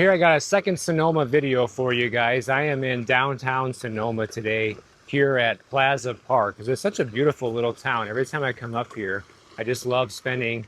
Here I got a second Sonoma video for you guys. I am in downtown Sonoma today here at Plaza Park because it's such a beautiful little town. Every time I come up here, I just love spending,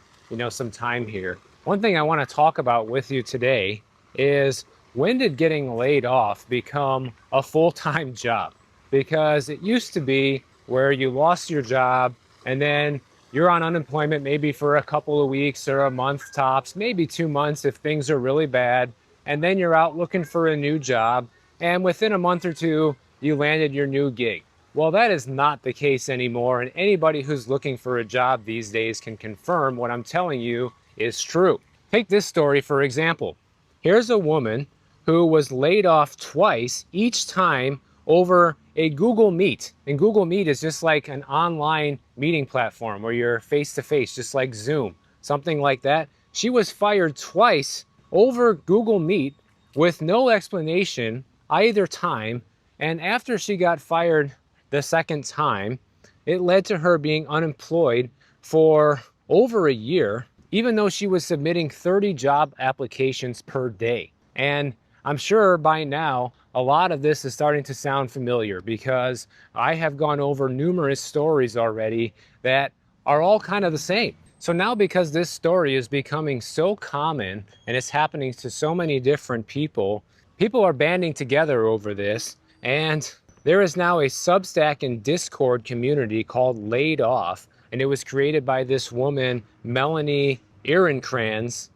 some time here. One thing I want to talk about with you today is when did getting laid off become a full-time job? Because it used to be where you lost your job and then you're on unemployment maybe for a couple of weeks or a month tops, maybe 2 months if things are really bad, and then you're out looking for a new job, and within a month or two, you landed your new gig. Well, that is not the case anymore, and anybody who's looking for a job these days can confirm what I'm telling you is true. Take this story for example. Here's a woman who was laid off twice, each time over a Google Meet. And Google Meet is just like an online meeting platform where you're face to face, just like Zoom, something like that. She was fired twice over Google Meet with no explanation either time. And after she got fired the second time, it led to her being unemployed for over a year, even though she was submitting 30 job applications per day. And I'm sure by now, a lot of this is starting to sound familiar because I have gone over numerous stories already that are all kind of the same. So now, because this story is becoming so common and it's happening to so many different people, people are banding together over this. And there is now a Substack and Discord community called Laid Off. And it was created by this woman, Melanie Ehrenkranz,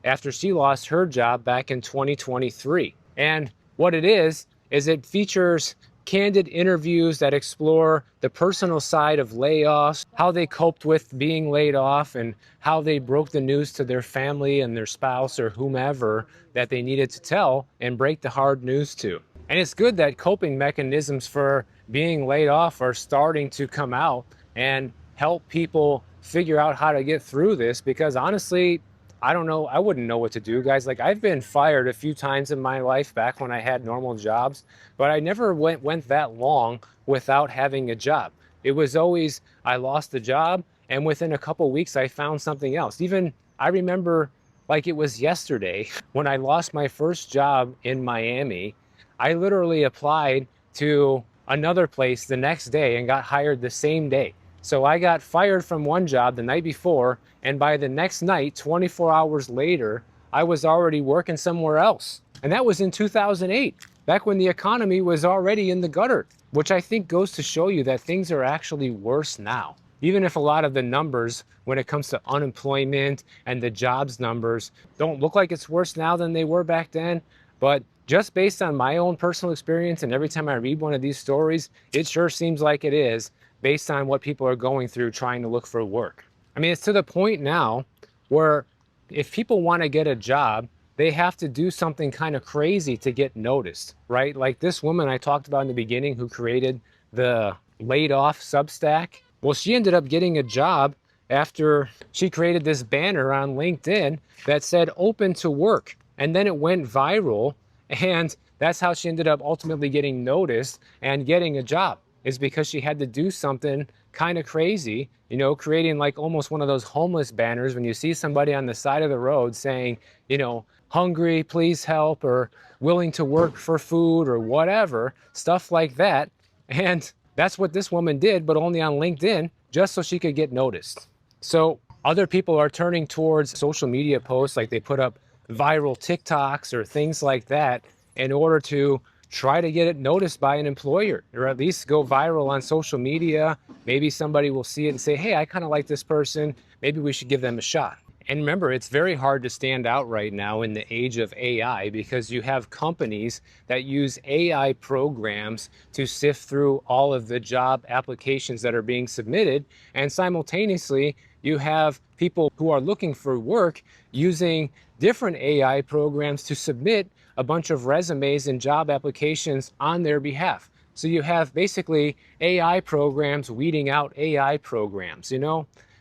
after she lost her job back in 2023. And what it is it features candid interviews that explore the personal side of layoffs, how they coped with being laid off, and how they broke the news to their family and their spouse or whomever that they needed to tell and break the hard news to. And it's good that coping mechanisms for being laid off are starting to come out and help people figure out how to get through this, because honestly, I don't know. I wouldn't know what to do, guys. Like, I've been fired a few times in my life back when I had normal jobs, but I never went that long without having a job. It was always, I lost the job, and within a couple weeks, I found something else. Even I remember like it was yesterday when I lost my first job in Miami. I literally applied to another place the next day and got hired the same day. So I got fired from one job the night before, and by the next night, 24 hours later, I was already working somewhere else. And that was in 2008, back when the economy was already in the gutter, which I think goes to show you that things are actually worse now. Even if a lot of the numbers when it comes to unemployment and the jobs numbers don't look like it's worse now than they were back then, but just based on my own personal experience, and every time I read one of these stories, it sure seems like it is, based on what people are going through trying to look for work. I mean, it's to the point now where if people want to get a job, they have to do something kind of crazy to get noticed, right? Like this woman I talked about in the beginning who created the Laid Off Substack. Well, she ended up getting a job after she created this banner on LinkedIn that said open to work. And then it went viral, and that's how she ended up ultimately getting noticed and getting a job, is because she had to do something kind of crazy, creating like almost one of those homeless banners when you see somebody on the side of the road saying, hungry, please help, or willing to work for food or whatever, stuff like that. And that's what this woman did, but only on LinkedIn, just so she could get noticed. So other people are turning towards social media posts, like they put up viral TikToks or things like that in order to try to get it noticed by an employer, or at least go viral on social media. Maybe somebody will see it and say, hey, I kind of like this person. Maybe we should give them a shot. And remember, it's very hard to stand out right now in the age of AI because you have companies that use AI programs to sift through all of the job applications that are being submitted. And simultaneously, you have people who are looking for work using different AI programs to submit a bunch of resumes and job applications on their behalf. So you have basically AI programs weeding out AI programs, And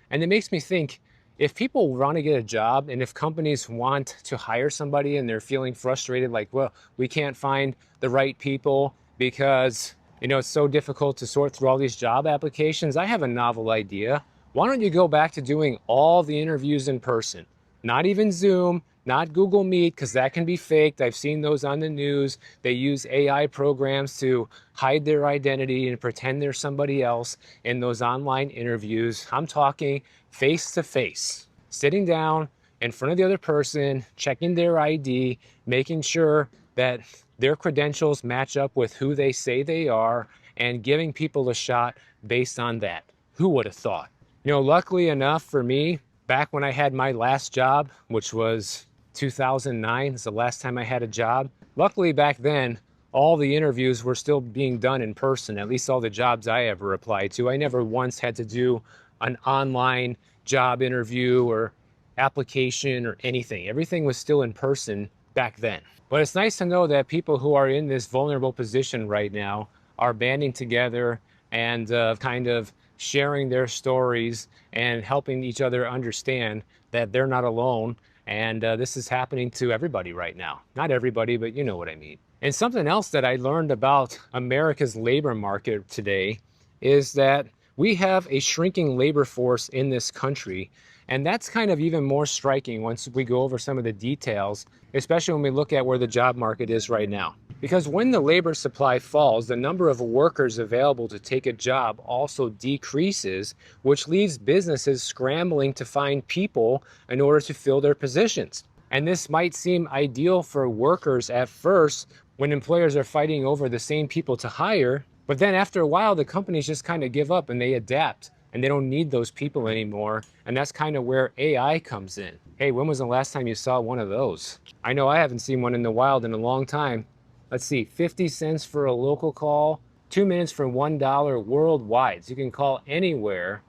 it makes me think, if people want to get a job and if companies want to hire somebody and they're feeling frustrated, like, well, we can't find the right people because, it's so difficult to sort through all these job applications, I have a novel idea. Why don't you go back to doing all the interviews in person? Not even Zoom, not Google Meet, because that can be faked. I've seen those on the news. They use AI programs to hide their identity and pretend they're somebody else in those online interviews. I'm talking face to face, sitting down in front of the other person, checking their ID, making sure that their credentials match up with who they say they are, and giving people a shot based on that. Who would have thought? You know, luckily enough for me, back when I had my last job, which was 2009, it's the last time I had a job. Luckily back then, all the interviews were still being done in person, at least all the jobs I ever applied to. I never once had to do an online job interview or application or anything. Everything was still in person back then. But it's nice to know that people who are in this vulnerable position right now are banding together and kind of sharing their stories and helping each other understand that they're not alone. And this is happening to everybody right now. Not everybody, but you know what I mean. And something else that I learned about America's labor market today is that we have a shrinking labor force in this country. And that's kind of even more striking once we go over some of the details, especially when we look at where the job market is right now. Because when the labor supply falls, the number of workers available to take a job also decreases, which leaves businesses scrambling to find people in order to fill their positions. And this might seem ideal for workers at first when employers are fighting over the same people to hire, but then after a while, the companies just kind of give up and they adapt and they don't need those people anymore. And that's kind of where AI comes in. Hey, when was the last time you saw one of those? I know I haven't seen one in the wild in a long time. Let's see, 50 cents for a local call, 2 minutes for $1 worldwide. So you can call anywhere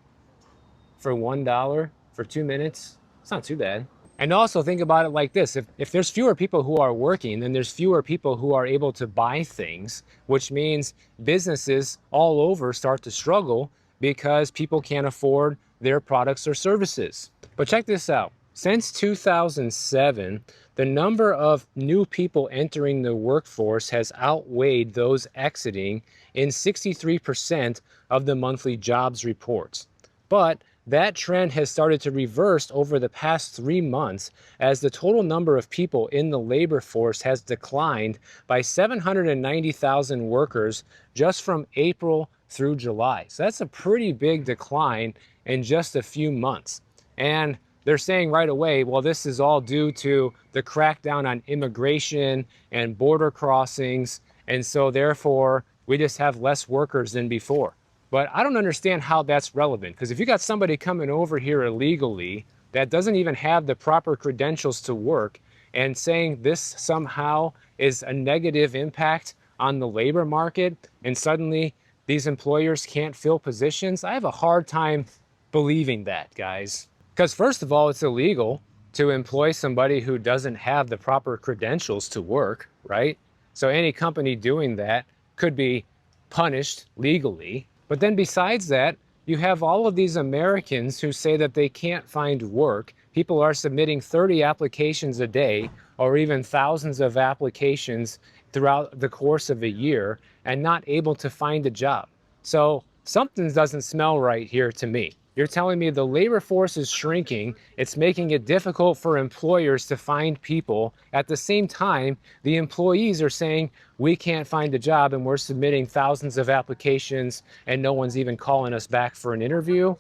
for $1 for 2 minutes. It's not too bad. And also think about it like this. If there's fewer people who are working, then there's fewer people who are able to buy things, which means businesses all over start to struggle because people can't afford their products or services. But check this out. Since 2007, the number of new people entering the workforce has outweighed those exiting in 63% of the monthly jobs reports. But that trend has started to reverse over the past 3 months as the total number of people in the labor force has declined by 790,000 workers just from April through July. So that's a pretty big decline in just a few months. And they're saying right away, well, this is all due to the crackdown on immigration and border crossings. And so therefore, we just have less workers than before. But I don't understand how that's relevant, because if you got somebody coming over here illegally that doesn't even have the proper credentials to work and saying this somehow is a negative impact on the labor market and suddenly these employers can't fill positions, I have a hard time believing that, guys. Because first of all, it's illegal to employ somebody who doesn't have the proper credentials to work, right? So any company doing that could be punished legally. But then besides that, you have all of these Americans who say that they can't find work. People are submitting 30 applications a day or even thousands of applications throughout the course of a year and not able to find a job. So something doesn't smell right here to me. You're telling me the labor force is shrinking. It's making it difficult for employers to find people. At the same time, the employees are saying, we can't find a job and we're submitting thousands of applications and no one's even calling us back for an interview.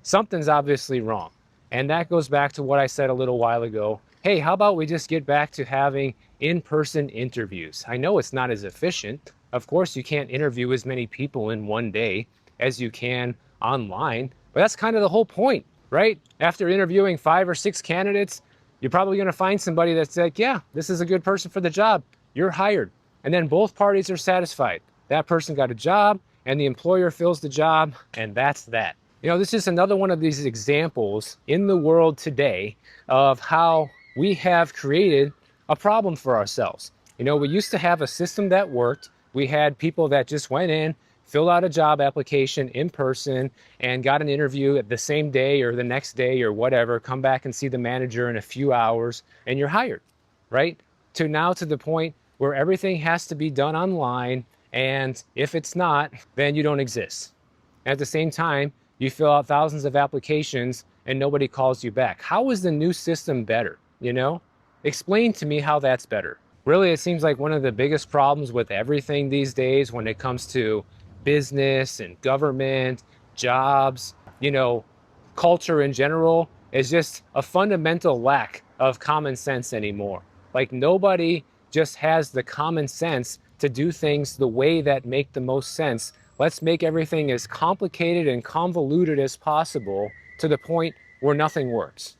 Something's obviously wrong. And that goes back to what I said a little while ago. Hey, how about we just get back to having in-person interviews? I know it's not as efficient. Of course, you can't interview as many people in one day as you can online. But that's kind of the whole point, right? After interviewing 5 or 6 candidates, you're probably going to find somebody that's like, yeah, this is a good person for the job. You're hired. And then both parties are satisfied. That person got a job and the employer fills the job, and that's that. You know, this is another one of these examples in the world today of how we have created a problem for ourselves. You know, we used to have a system that worked. We had people that just went in, filled out a job application in person and got an interview at the same day or the next day or whatever, come back and see the manager in a few hours and you're hired, right? To now to the point where everything has to be done online, and if it's not, then you don't exist. At the same time, you fill out thousands of applications and nobody calls you back. How is the new system better, you know? Explain to me how that's better. Really, it seems like one of the biggest problems with everything these days when it comes to business and government, jobs, you know, culture in general is just a fundamental lack of common sense anymore. Like nobody just has the common sense to do things the way that make the most sense. Let's make everything as complicated and convoluted as possible to the point where nothing works.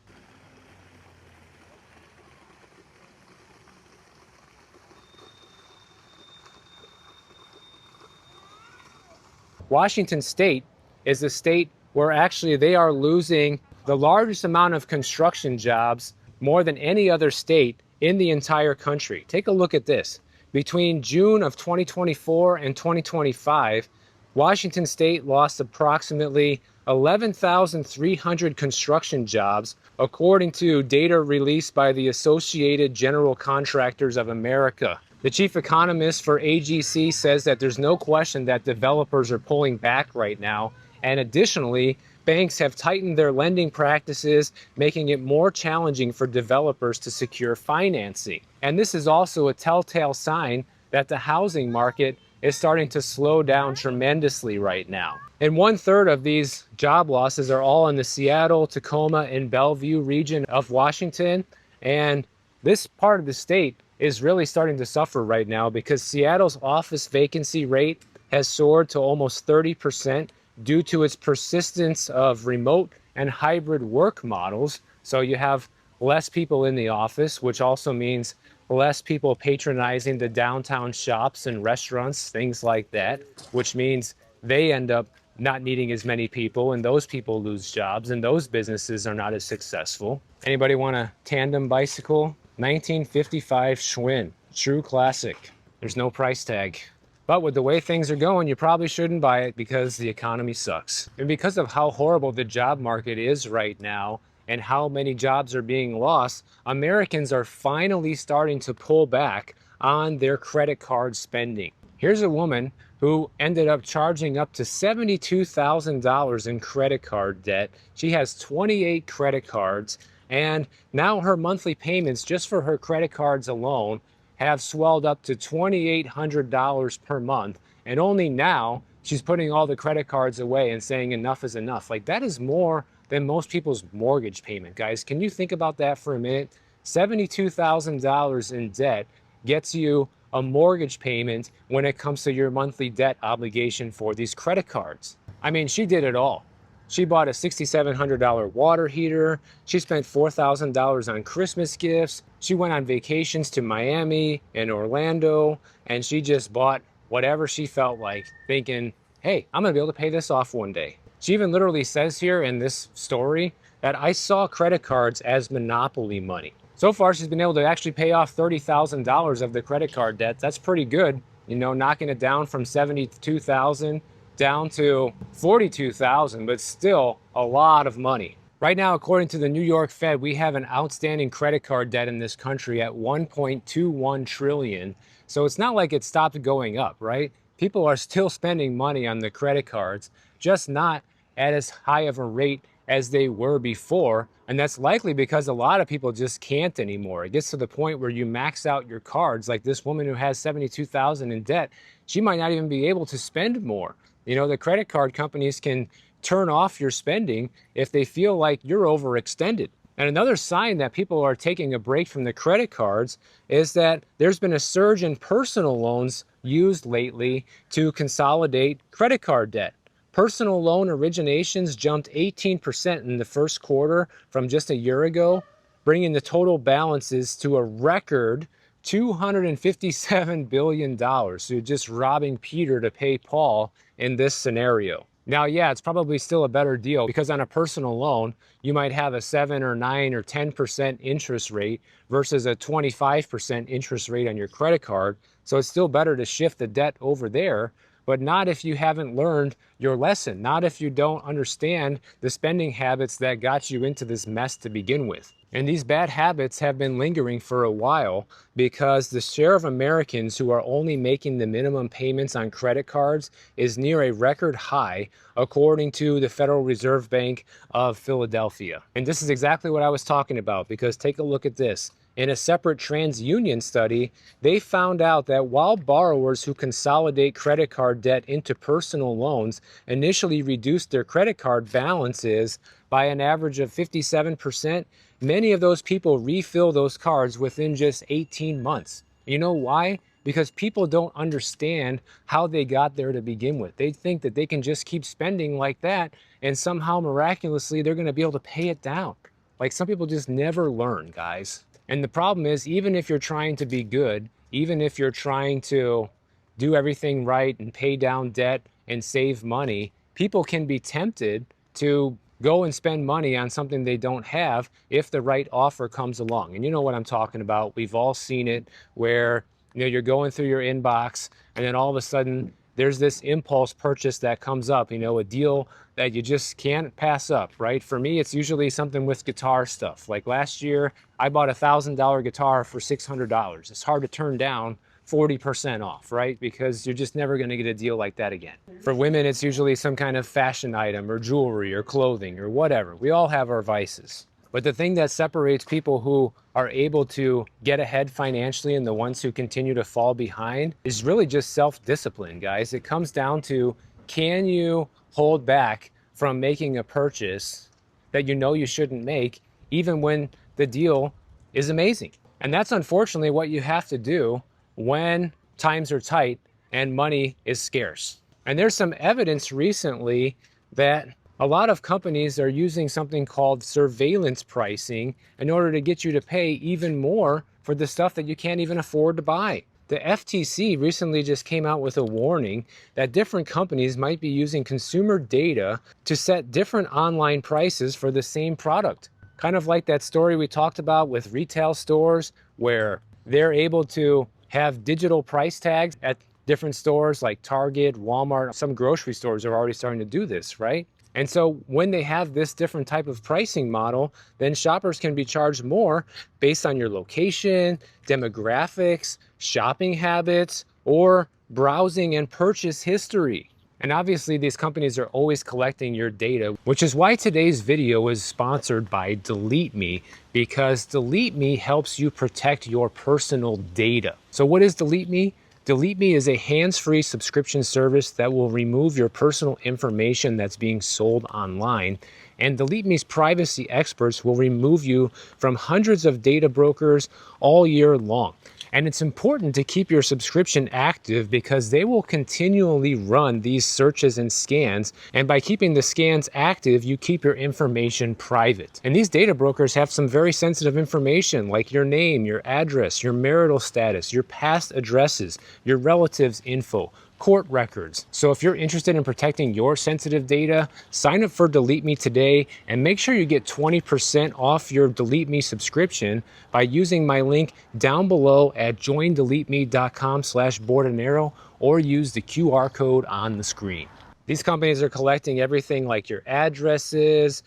Washington State is a state where actually they are losing the largest amount of construction jobs more than any other state in the entire country. Take a look at this. Between June of 2024 and 2025, Washington State lost approximately 11,300 construction jobs, according to data released by the Associated General Contractors of America. The chief economist for AGC says that there's no question that developers are pulling back right now. And additionally, banks have tightened their lending practices, making it more challenging for developers to secure financing. And this is also a telltale sign that the housing market is starting to slow down tremendously right now. And 1/3 of these job losses are all in the Seattle, Tacoma, and Bellevue region of Washington. And this part of the state is really starting to suffer right now because Seattle's office vacancy rate has soared to almost 30% due to its persistence of remote and hybrid work models. So you have less people in the office, which also means less people patronizing the downtown shops and restaurants, things like that, which means they end up not needing as many people, and those people lose jobs, and those businesses are not as successful. Anybody want a tandem bicycle? 1955 Schwinn, true classic. There's no price tag. But with the way things are going, you probably shouldn't buy it because the economy sucks. And because of how horrible the job market is right now and how many jobs are being lost, Americans are finally starting to pull back on their credit card spending. Here's a woman who ended up charging up to $72,000 in credit card debt. She has 28 credit cards, and now her monthly payments just for her credit cards alone have swelled up to $2,800 per month. And only now she's putting all the credit cards away and saying enough is enough. Like that is more than most people's mortgage payment, guys. Can you think about that for a minute? $72,000 in debt gets you a mortgage payment when it comes to your monthly debt obligation for these credit cards. I mean, she did it all. She bought a $6,700 water heater. She spent $4,000 on Christmas gifts. She went on vacations to Miami and Orlando, and she just bought whatever she felt like, thinking, hey, I'm gonna be able to pay this off one day. She even literally says here in this story that I saw credit cards as monopoly money. So far, she's been able to actually pay off $30,000 of the credit card debt. That's pretty good, you know, knocking it down from $72,000 down to $42,000, but still a lot of money. Right now, according to the New York Fed, we have an outstanding credit card debt in this country at 1.21 trillion. So it's not like it stopped going up, right? People are still spending money on the credit cards, just not at as high of a rate as they were before. And that's likely because a lot of people just can't anymore. It gets to the point where you max out your cards, like this woman who has 72,000 in debt, she might not even be able to spend more. You know, the credit card companies can turn off your spending if they feel like you're overextended. And another sign that people are taking a break from the credit cards is that there's been a surge in personal loans used lately to consolidate credit card debt. Personal loan originations jumped 18% in the first quarter from just a year ago, bringing the total balances to a record $257 billion. So you're just robbing Peter to pay Paul in this scenario. Now, yeah, it's probably still a better deal because on a personal loan, you might have a 7 or 9 or 10% interest rate versus a 25% interest rate on your credit card. So it's still better to shift the debt over there, but not if you haven't learned your lesson, not if you don't understand the spending habits that got you into this mess to begin with. And these bad habits have been lingering for a while because the share of Americans who are only making the minimum payments on credit cards is near a record high, according to the Federal Reserve Bank of Philadelphia. And this is exactly what I was talking about, because take a look at this. in a separate TransUnion study, they found out that while borrowers who consolidate credit card debt into personal loans initially reduce their credit card balances by an average of 57%, many of those people refill those cards within just 18 months. You know why? Because people don't understand how they got there to begin with. They think that they can just keep spending like that and somehow miraculously they're going to be able to pay it down. Like, some people just never learn, guys. And the problem is, even if you're trying to be good, even if you're trying to do everything right and pay down debt and save money, people can be tempted to go and spend money on something they don't have if the right offer comes along. And you know what I'm talking about. We've all seen it, where you're going through your inbox and then all of a sudden there's this impulse purchase that comes up, a deal that you just can't pass up, right? For me, it's usually something with guitar stuff. Like last year, I bought a $1,000 guitar for $600. It's hard to turn down 40% off, right? Because you're just never going to get a deal like that again. For women, it's usually some kind of fashion item or jewelry or clothing or whatever. We all have our vices. But the thing that separates people who are able to get ahead financially and the ones who continue to fall behind is really just self-discipline, guys. It comes down to, can you hold back from making a purchase that you shouldn't make, even when the deal is amazing? And that's unfortunately what you have to do when times are tight and money is scarce. And there's some evidence recently that a lot of companies are using something called surveillance pricing in order to get you to pay even more for the stuff that you can't even afford to buy. The FTC recently just came out with a warning that different companies might be using consumer data to set different online prices for the same product. Kind of like that story we talked about with retail stores, where they're able to have digital price tags at different stores like Target, Walmart. Some grocery stores are already starting to do this, right? And so when they have this different type of pricing model, then shoppers can be charged more based on your location, demographics, shopping habits, or browsing and purchase history. And obviously these companies are always collecting your data, which is why today's video is sponsored by Delete Me, because Delete Me helps you protect your personal data. So what is Delete Me? Delete Me is a hands-free subscription service that will remove your personal information that's being sold online. And Delete Me's privacy experts will remove you from hundreds of data brokers all year long. And it's important to keep your subscription active because they will continually run these searches and scans. And by keeping the scans active, you keep your information private. And these data brokers have some very sensitive information like your name, your address, your marital status, your past addresses, your relatives' info, court records. So if you're interested in protecting your sensitive data, sign up for Delete Me today and make sure you get 20% off your Delete Me subscription by using my link down below at joindeleteme.com/Bordenero, or use the QR code on the screen. These companies are collecting everything like your addresses,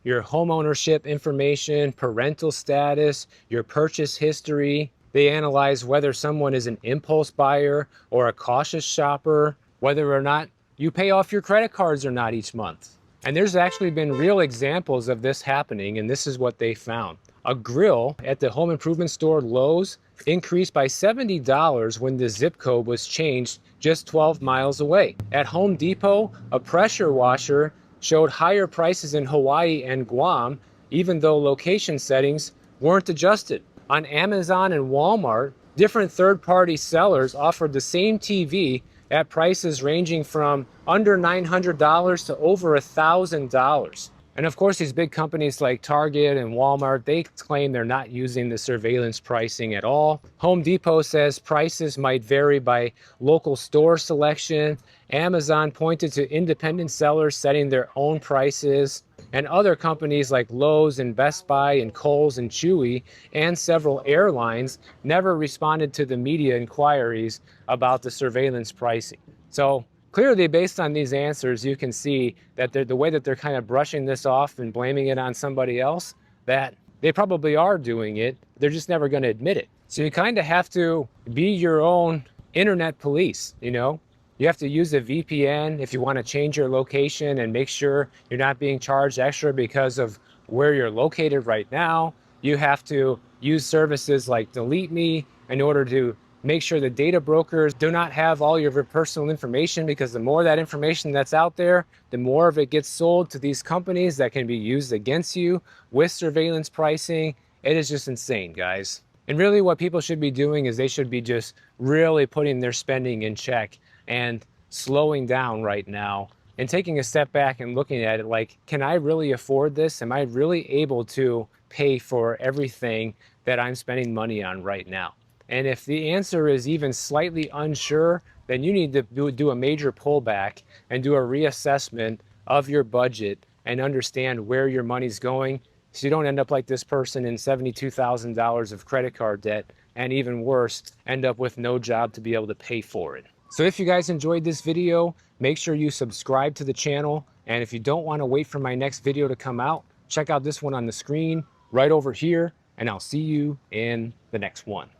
your home ownership information, parental status, your purchase history. They analyze whether someone is an impulse buyer or a cautious shopper, whether or not you pay off your credit cards or not each month. And there's actually been real examples of this happening, and this is what they found. A grill at the home improvement store Lowe's increased by $70 when the zip code was changed just 12 miles away. At Home Depot, a pressure washer showed higher prices in Hawaii and Guam, even though location settings weren't adjusted. On Amazon and Walmart, different third-party sellers offered the same TV at prices ranging from under $900 to over $1,000. And of course, these big companies like Target and Walmart, they claim they're not using the surveillance pricing at all. Home Depot says prices might vary by local store selection. Amazon pointed to independent sellers setting their own prices. And other companies like Lowe's and Best Buy and Kohl's and Chewy and several airlines never responded to the media inquiries about the surveillance pricing. So clearly, based on these answers, you can see that the way that they're kind of brushing this off and blaming it on somebody else, that they probably are doing it. They're just never going to admit it. So you kind of have to be your own internet police, You have to use a VPN if you want to change your location and make sure you're not being charged extra because of where you're located right now. You have to use services like Delete Me in order to make sure the data brokers do not have all your personal information, because the more that information that's out there, the more of it gets sold to these companies that can be used against you with surveillance pricing. It is just insane, guys. And really what people should be doing is they should be just really putting their spending in check and slowing down right now and taking a step back and looking at it like, can I really afford this? Am I really able to pay for everything that I'm spending money on right now? And if the answer is even slightly unsure, then you need to do a major pullback and do a reassessment of your budget and understand where your money's going, so you don't end up like this person in $72,000 of credit card debt, and even worse, end up with no job to be able to pay for it. So if you guys enjoyed this video, make sure you subscribe to the channel. And if you don't want to wait for my next video to come out, check out this one on the screen right over here, and I'll see you in the next one.